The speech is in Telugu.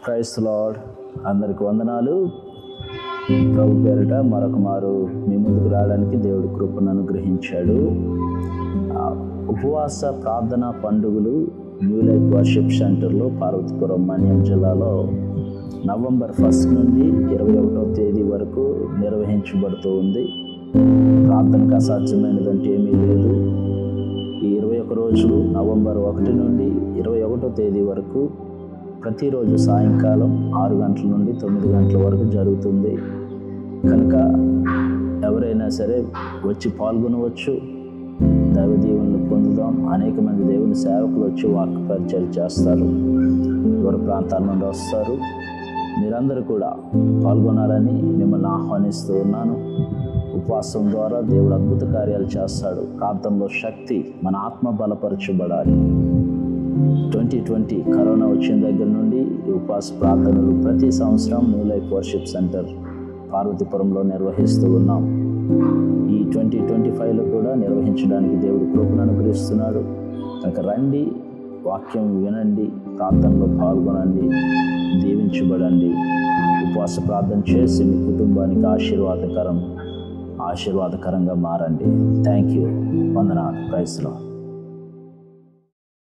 Praise lord. అందరికి వందనాలు. ప్రభు పేరిట మరొక మారు మీ ముందుకు రావడానికి దేవుడి కృపను అనుగ్రహించాడు. ఉపవాస ప్రార్థనా పండుగలు న్యూ లైఫ్ వర్షిప్ సెంటర్లో పార్వతీపురం మన్యం జిల్లాలో నవంబర్ 1 నుండి 21వ తేదీ వరకు నిర్వహించబడుతూ ఉంది. ప్రార్థనకు అసాధ్యమైనదంటే ఏమీ లేదు. ఈ 21 రోజులు నవంబర్ 1 నుండి 21వ తేదీ వరకు ప్రతిరోజు సాయంకాలం 6 గంటల నుండి 9 గంటల వరకు జరుగుతుంది. కనుక ఎవరైనా సరే వచ్చి పాల్గొనవచ్చు, దైవ దీవెనలు పొందుదాం. అనేక మంది దేవుని సేవకులు వచ్చి వాక్య పరిచయం చేస్తారు, దూర ప్రాంతాల నుండి వస్తారు. మీరందరూ కూడా పాల్గొనాలని మిమ్మల్ని ఆహ్వానిస్తూ ఉన్నాను. ఉపవాసం ద్వారా దేవుడు అద్భుత కార్యాలు చేస్తాడు. ప్రార్థనలో శక్తి, మన ఆత్మ బలపరచబడాలి. 2020 కరోనా వచ్చిన దగ్గర నుండి ఈ ఉపవాస ప్రార్థనలు ప్రతి సంవత్సరం న్యూ లైఫ్ వర్షిప్ సెంటర్ పార్వతీపురంలో నిర్వహిస్తూ ఉన్నాం. ఈ 2025లో కూడా నిర్వహించడానికి దేవుడు కృపను అనుగ్రహిస్తున్నాడు. కనుక రండి, వాక్యం వినండి, ప్రార్థనలో పాల్గొనండి, దీవించబడండి. ఉపవాస ప్రార్థన చేసి మీ కుటుంబానికి ఆశీర్వాదకరంగా మారండి. Thank you. వందనాలు. Praise lord.